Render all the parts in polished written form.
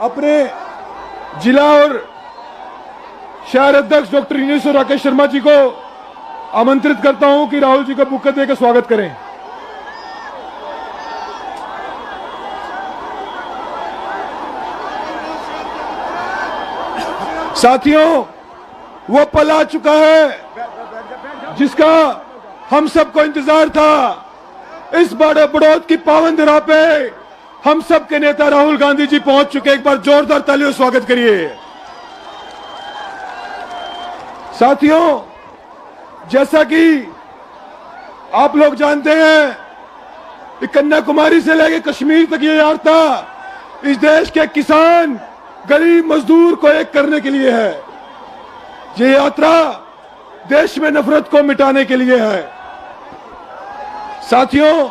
अपने जिला और शहर अध्यक्ष डॉक्टर इंजीनियर राकेश शर्मा जी को आमंत्रित करता हूं कि राहुल जी का बुक्का देकर स्वागत करें। साथियों, वो पल आ चुका है जिसका हम सबको इंतजार था। इस बड़े बड़ौत की पावन धरा पे हम सब के नेता राहुल गांधी जी पहुंच चुके। एक बार जोरदार तालियों से स्वागत करिए। साथियों, जैसा कि आप लोग जानते हैं कि कन्याकुमारी से लेकर कश्मीर तक ये यात्रा इस देश के किसान गरीब मजदूर को एक करने के लिए है। ये यात्रा देश में नफरत को मिटाने के लिए है। साथियों,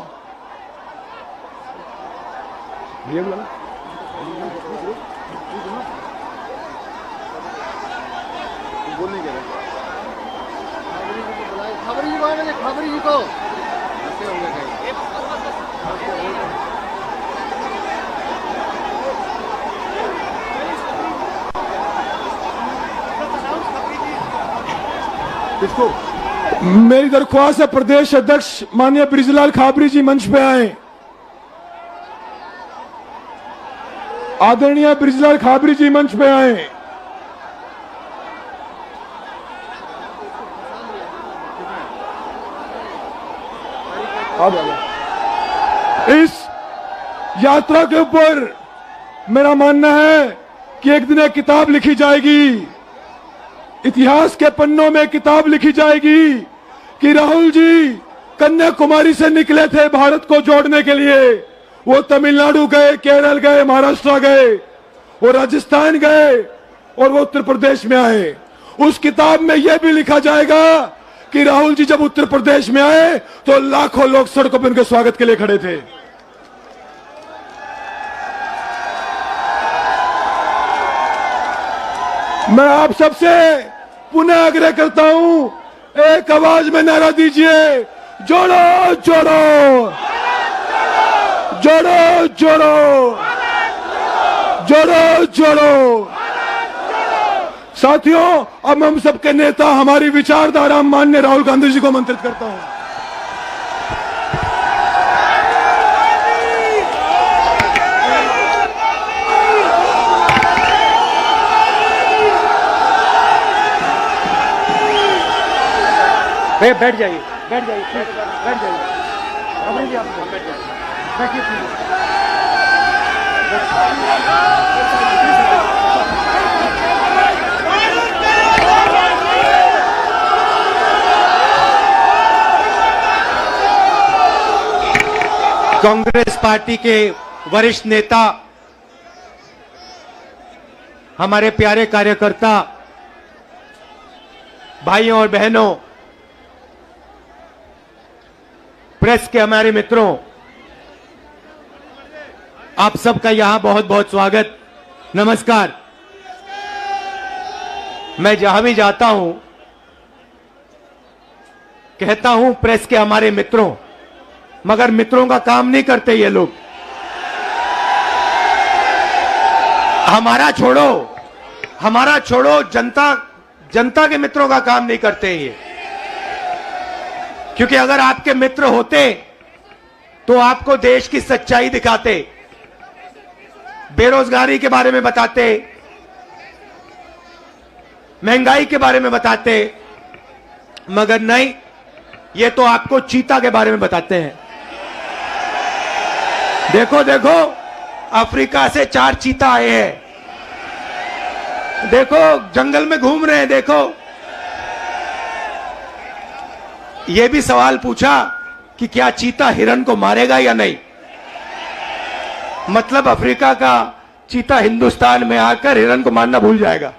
मेरी दरख्वास्त है प्रदेश अध्यक्ष माननीय ब्रिजलाल खाबरी जी मंच पे आए। आदरणीय ब्रिजलाल खाबरी जी मंच पे आए। इस यात्रा के ऊपर मेरा मानना है कि एक दिन एक किताब लिखी जाएगी, इतिहास के पन्नों में किताब लिखी जाएगी कि राहुल जी कन्याकुमारी से निकले थे भारत को जोड़ने के लिए। वो तमिलनाडु गए, केरल गए, महाराष्ट्र गए, वो राजस्थान गए और वो उत्तर प्रदेश में आए। उस किताब में यह भी लिखा जाएगा कि राहुल जी जब उत्तर प्रदेश में आए तो लाखों लोग सड़कों पर उनके स्वागत के लिए खड़े थे। मैं आप सबसे पुनः आग्रह करता हूं, एक आवाज में नारा दीजिए, जोड़ो जोड़ो, जोड़ो जोड़ो, जोड़ो जोड़ो। साथियों, अब हम सबके नेता, हमारी विचारधारा माननीय राहुल गांधी जी को आमंत्रित करता हूं। बैठ जाइए, बैठ जाइए, बैठ जाइए। अमरीश जी, आप बैठिए। कांग्रेस पार्टी के वरिष्ठ नेता, हमारे प्यारे कार्यकर्ता, भाइयों और बहनों, प्रेस के हमारे मित्रों, आप सबका यहां बहुत बहुत स्वागत, नमस्कार। मैं जहां भी जाता हूं कहता हूं प्रेस के हमारे मित्रों, मगर मित्रों का काम नहीं करते ये लोग। हमारा छोड़ो, जनता के मित्रों का काम नहीं करते ये। क्योंकि अगर आपके मित्र होते तो आपको देश की सच्चाई दिखाते, बेरोजगारी के बारे में बताते, महंगाई के बारे में बताते, मगर नहीं, ये तो आपको चीता के बारे में बताते हैं। देखो देखो, अफ्रीका से 4 चीता आए हैं, देखो जंगल में घूम रहे हैं। देखो, ये भी सवाल पूछा कि क्या चीता हिरण को मारेगा या नहीं। मतलब अफ्रीका का चीता हिंदुस्तान में आकर हिरण को मारना भूल जाएगा।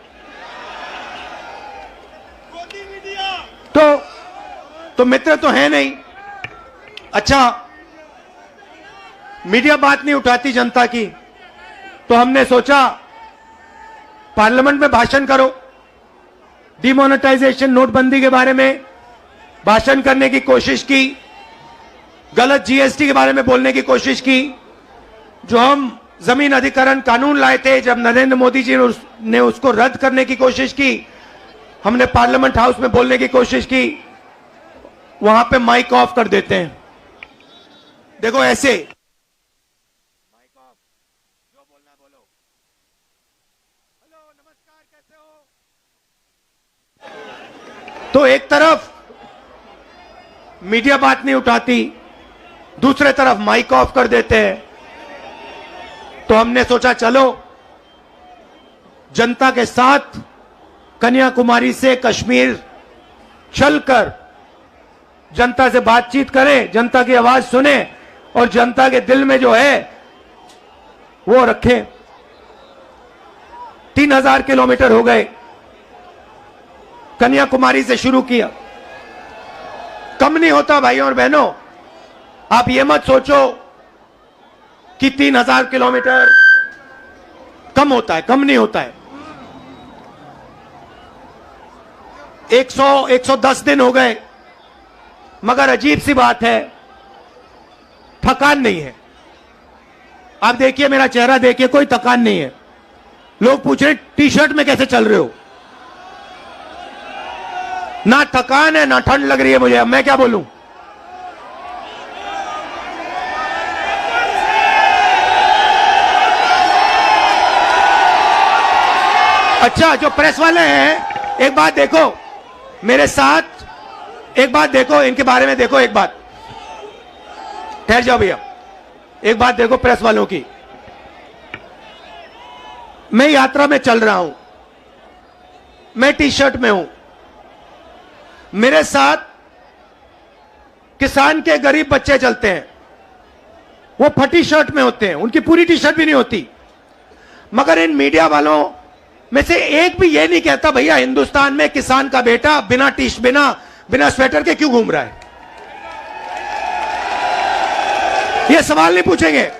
तो मित्र तो है नहीं। अच्छा, मीडिया बात नहीं उठाती जनता की, तो हमने सोचा पार्लियामेंट में भाषण करो। डिमोनेटाइजेशन, नोटबंदी के बारे में भाषण करने की कोशिश की, गलत जीएसटी के बारे में बोलने की कोशिश की, जो हम जमीन अधिग्रहण कानून लाए थे, जब नरेंद्र मोदी जी ने उसको रद्द करने की कोशिश की, हमने पार्लियामेंट हाउस में बोलने की कोशिश की, वहां पे माइक ऑफ कर देते हैं। देखो ऐसे माइक ऑफ, जो बोलना बोलो। हेलो, नमस्कार, कैसे हो? तो एक तरफ मीडिया बात नहीं उठाती, दूसरे तरफ माइक ऑफ कर देते हैं। तो हमने सोचा चलो जनता के साथ कन्याकुमारी से कश्मीर चलकर जनता से बातचीत करें, जनता की आवाज सुने और जनता के दिल में जो है वो रखें। 3000 किलोमीटर हो गए, कन्याकुमारी से शुरू किया। कम नहीं होता भाइयों और बहनों, आप ये मत सोचो कि 3000 किलोमीटर कम होता है, कम नहीं होता है। 110 दिन हो गए, मगर अजीब सी बात है, थकान नहीं है। आप देखिए, मेरा चेहरा देखिए, कोई थकान नहीं है। लोग पूछ रहे टी शर्ट में कैसे चल रहे हो? ना थकान है ना ठंड लग रही है मुझे, अब मैं क्या बोलूं। अच्छा, जो प्रेस वाले हैं, एक बात देखो मेरे साथ, एक बात देखो इनके बारे में, देखो एक बात, ठहर जाओ भैया, एक बात देखो प्रेस वालों की। मैं यात्रा में चल रहा हूं, मैं टी शर्ट में हूं, मेरे साथ किसान के गरीब बच्चे चलते हैं, वो फटी शर्ट में होते हैं, उनकी पूरी टी शर्ट भी नहीं होती। मगर इन मीडिया वालों में से एक भी ये नहीं कहता भैया हिंदुस्तान में किसान का बेटा बिना बिना स्वेटर के क्यों घूम रहा है। ये सवाल नहीं पूछेंगे,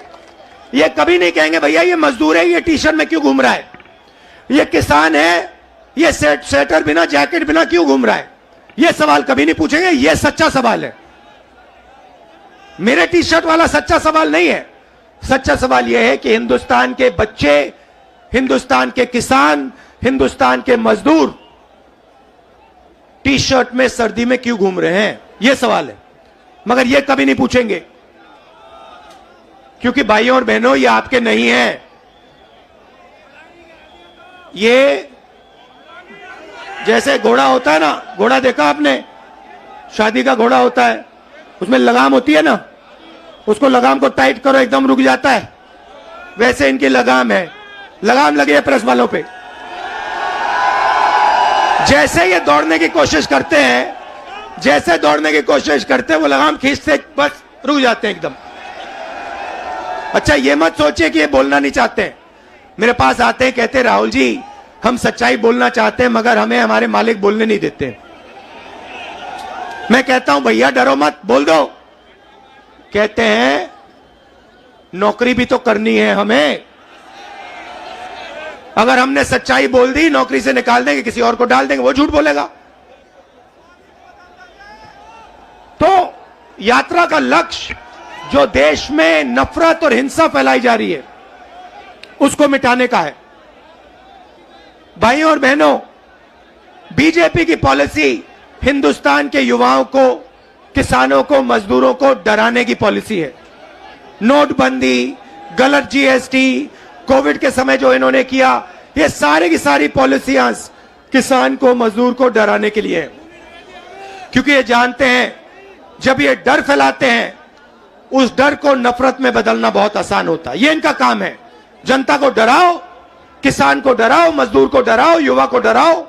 ये कभी नहीं कहेंगे भैया ये मजदूर है, ये टी शर्ट में क्यों घूम रहा है, ये किसान है, ये स्वेटर बिना जैकेट बिना क्यों घूम रहा है। ये सवाल कभी नहीं पूछेंगे, ये सच्चा सवाल है। मेरे टी शर्ट वाला सच्चा सवाल नहीं है। सच्चा सवाल यह है कि हिंदुस्तान के बच्चे, हिंदुस्तान के किसान, हिंदुस्तान के मजदूर टी शर्ट में सर्दी में क्यों घूम रहे हैं, यह सवाल है। मगर यह कभी नहीं पूछेंगे, क्योंकि भाइयों और बहनों ये आपके नहीं है। ये जैसे घोड़ा होता है ना, घोड़ा देखा आपने, शादी का घोड़ा होता है, उसमें लगाम होती है ना, उसको लगाम को टाइट करो एकदम रुक जाता है, वैसे इनकी लगाम है, लगाम लगी है प्रेस वालों पे। जैसे ये दौड़ने की कोशिश करते हैं, जैसे दौड़ने की कोशिश करते हैं, वो लगाम खींचते बस रुक जाते हैं एकदम। अच्छा, ये मत सोचिए कि ये बोलना नहीं चाहते। मेरे पास आते हैं, कहते राहुल जी हम सच्चाई बोलना चाहते हैं मगर हमें हमारे मालिक बोलने नहीं देते। मैं कहता हूं भैया डरो मत, बोल दो। कहते हैं नौकरी भी तो करनी है हमें, अगर हमने सच्चाई बोल दी नौकरी से निकाल देंगे, किसी और को डाल देंगे, वो झूठ बोलेगा। तो यात्रा का लक्ष्य जो देश में नफरत और हिंसा फैलाई जा रही है उसको मिटाने का है। भाइयों और बहनों, बीजेपी की पॉलिसी हिंदुस्तान के युवाओं को, किसानों को, मजदूरों को डराने की पॉलिसी है। नोटबंदी, गलत जीएसटी, कोविड के समय जो इन्होंने किया, ये सारी की सारी पॉलिसियां किसान को, मजदूर को डराने के लिए है। क्योंकि ये जानते हैं जब ये डर फैलाते हैं, उस डर को नफरत में बदलना बहुत आसान होता है। ये इनका काम है। जनता को डराओ, किसान को डराओ, मजदूर को डराओ, युवा को डराओ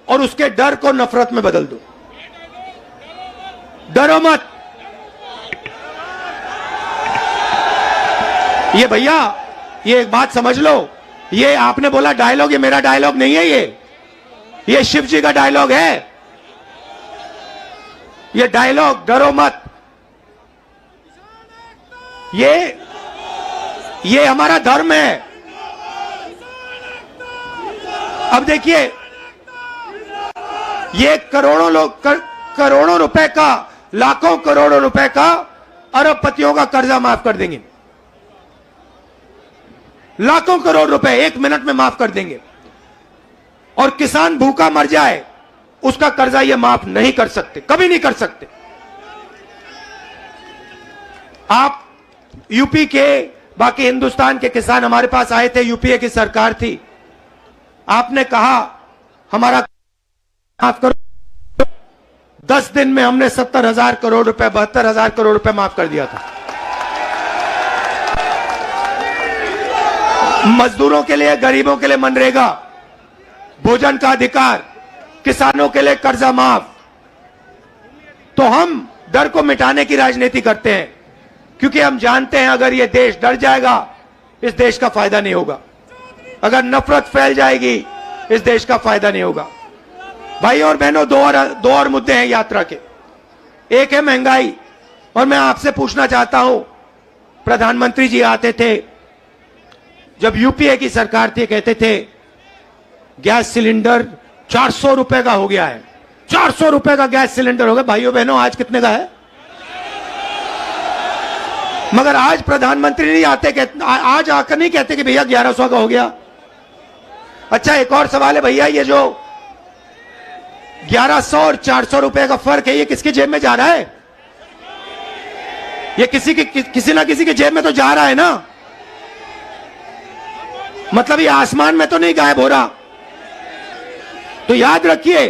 और उसके डर को नफरत में बदल दो। डरो मत। ये भैया, ये एक बात समझ लो, ये आपने बोला डायलॉग, ये मेरा डायलॉग नहीं है, ये शिव जी का डायलॉग है। ये डायलॉग डरो मत, ये हमारा धर्म है। अब देखिए, ये करोड़ों रुपए का, लाखों करोड़ों रुपए का अरबपतियों का कर्जा माफ कर देंगे। लाखों करोड़ रुपए 1 मिनट में माफ कर देंगे। और किसान भूखा मर जाए उसका कर्जा ये माफ नहीं कर सकते, कभी नहीं कर सकते। आप यूपी के, बाकी हिंदुस्तान के किसान हमारे पास आए थे, यूपीए की सरकार थी, आपने कहा हमारा माफ करो, 10 दिन में हमने 70,000 करोड़ रुपए, 72,000 करोड़ रुपए माफ कर दिया था। मजदूरों के लिए, गरीबों के लिए मनरेगा, भोजन का अधिकार, किसानों के लिए कर्जा माफ। तो हम डर को मिटाने की राजनीति करते हैं, क्योंकि हम जानते हैं अगर ये देश डर जाएगा, इस देश का फायदा नहीं होगा। अगर नफरत फैल जाएगी, इस देश का फायदा नहीं होगा। भाई और बहनों, दो और मुद्दे हैं यात्रा के। एक है महंगाई, और मैं आपसे पूछना चाहता हूं, प्रधानमंत्री जी आते थे, जब यूपीए की सरकार थी, कहते थे गैस सिलेंडर 400 रुपए का हो गया है, 400 रुपए का गैस सिलेंडर हो गया। भाइयों बहनों, आज कितने का है? मगर आज प्रधानमंत्री नहीं आते, आज आकर नहीं कहते कि भैया 1100 का हो गया। अच्छा, एक और सवाल है भैया, ये जो 1100 और 400 रुपए का फर्क है, ये किसकी जेब में जा रहा है? ये किसी ना किसी की जेब में तो जा रहा है ना। मतलब ये आसमान में तो नहीं गायब हो रहा। तो याद रखिए,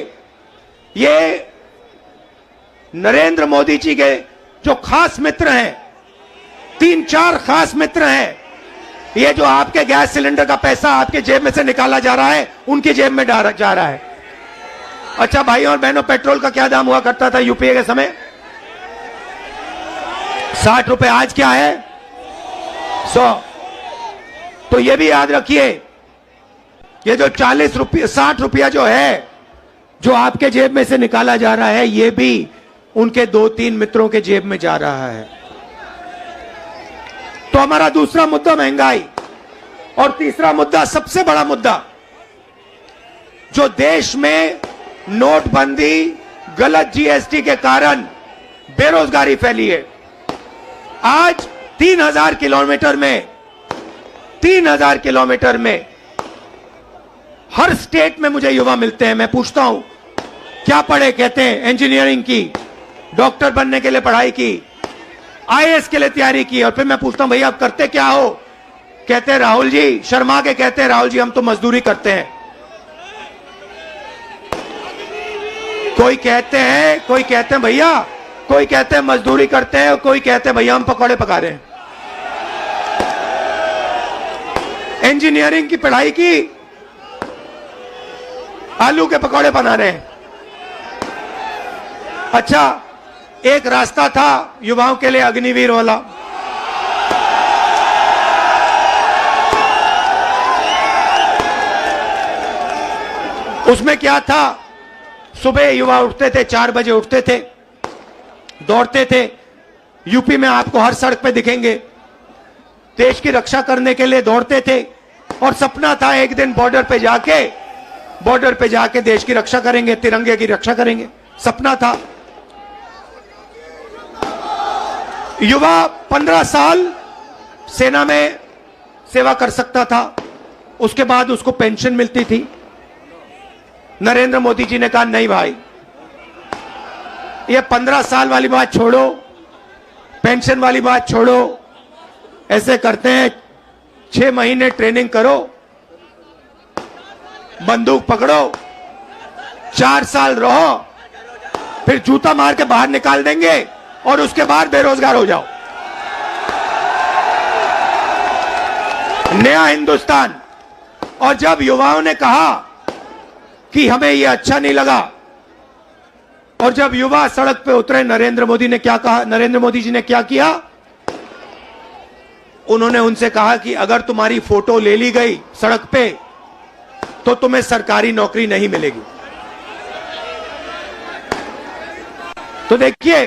ये नरेंद्र मोदी जी के जो खास मित्र हैं, 3-4 खास मित्र हैं, ये जो आपके गैस सिलेंडर का पैसा आपके जेब में से निकाला जा रहा है, उनकी जेब में जा रहा है। अच्छा भाइयों और बहनों, पेट्रोल का क्या दाम हुआ करता था यूपीए के समय? 60 रुपए। आज क्या है? 100। तो ये भी याद रखिए, ये जो 40 रुपये, 60 रुपया जो है, जो आपके जेब में से निकाला जा रहा है, ये भी उनके 2-3 मित्रों के जेब में जा रहा है। तो हमारा दूसरा मुद्दा महंगाई, और तीसरा मुद्दा, सबसे बड़ा मुद्दा, जो देश में नोटबंदी, गलत जीएसटी के कारण बेरोजगारी फैली है। आज 3,000 किलोमीटर में हर स्टेट में मुझे युवा मिलते हैं। मैं पूछता हूं क्या पढ़े, कहते हैं इंजीनियरिंग की, डॉक्टर बनने के लिए पढ़ाई की, आईएएस के लिए तैयारी की। और फिर मैं पूछता हूं भैया आप करते क्या हो? कहते हैं राहुल जी, शर्मा के कहते हैं राहुल जी हम तो मजदूरी करते हैं। कोई कहते हैं भैया, कोई कहते हैं मजदूरी करते हैं, और कोई कहते हैं भैया हम पकौड़े पका रहे हैं। इंजीनियरिंग की पढ़ाई की, आलू के पकौड़े बना रहे हैं। अच्छा, एक रास्ता था युवाओं के लिए अग्निवीर वाला, उसमें क्या था? सुबह युवा उठते थे, 4 बजे उठते थे, दौड़ते थे। यूपी में आपको हर सड़क पे दिखेंगे, देश की रक्षा करने के लिए दौड़ते थे। और सपना था एक दिन बॉर्डर पे जाके देश की रक्षा करेंगे, तिरंगे की रक्षा करेंगे, सपना था। युवा 15 साल सेना में सेवा कर सकता था, उसके बाद उसको पेंशन मिलती थी। नरेंद्र मोदी जी ने कहा नहीं भाई, ये 15 साल वाली बात छोड़ो, पेंशन वाली बात छोड़ो, ऐसे करते हैं 6 महीने ट्रेनिंग करो, बंदूक पकड़ो, 4 साल रहो, फिर जूता मार के बाहर निकाल देंगे और उसके बाद बेरोजगार हो जाओ। नया हिंदुस्तान। और जब युवाओं ने कहा कि हमें यह अच्छा नहीं लगा, और जब युवा सड़क पे उतरे, नरेंद्र मोदी ने क्या कहा? नरेंद्र मोदी जी ने क्या किया? उन्होंने उनसे कहा कि अगर तुम्हारी फोटो ले ली गई सड़क पे तो तुम्हें सरकारी नौकरी नहीं मिलेगी। तो देखिए,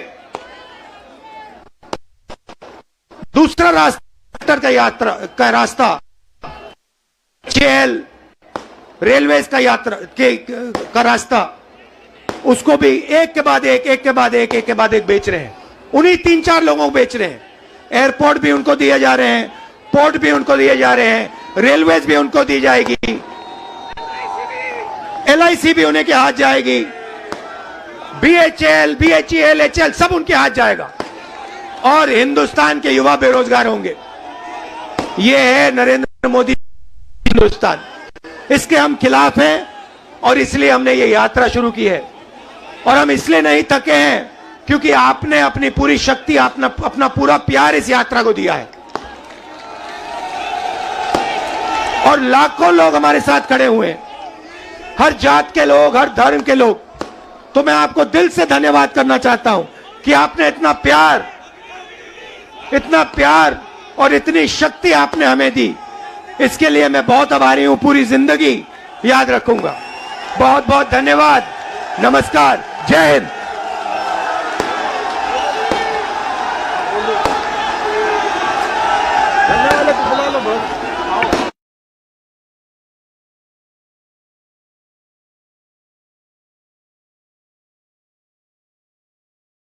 दूसरा रास्ता जेल, रेलवे का रास्ता, उसको भी एक के बाद एक बेच रहे हैं। उन्हीं 3-4 लोगों को बेच रहे हैं। एयरपोर्ट भी उनको दिए जा रहे हैं, पोर्ट भी उनको दिए जा रहे हैं, रेलवेज भी उनको दी जाएगी, LIC भी उन्हीं के हाथ जाएगी, BHL, BHEL, HL सब उनके हाथ जाएगा और हिंदुस्तान के युवा बेरोजगार होंगे। ये है नरेंद्र मोदी हिंदुस्तान, इसके हम खिलाफ हैं और इसलिए हमने ये यात्रा शुरू की है। और हम इसलिए नहीं थके हैं क्योंकि आपने अपनी पूरी शक्ति, अपना पूरा प्यार इस यात्रा को दिया है और लाखों लोग हमारे साथ खड़े हुए हैं, हर जात के लोग, हर धर्म के लोग। तो मैं आपको दिल से धन्यवाद करना चाहता हूं कि आपने इतना प्यार और इतनी शक्ति आपने हमें दी। इसके लिए मैं बहुत आभारी हूं, पूरी जिंदगी याद रखूंगा। बहुत बहुत धन्यवाद। नमस्कार, जय हिंद।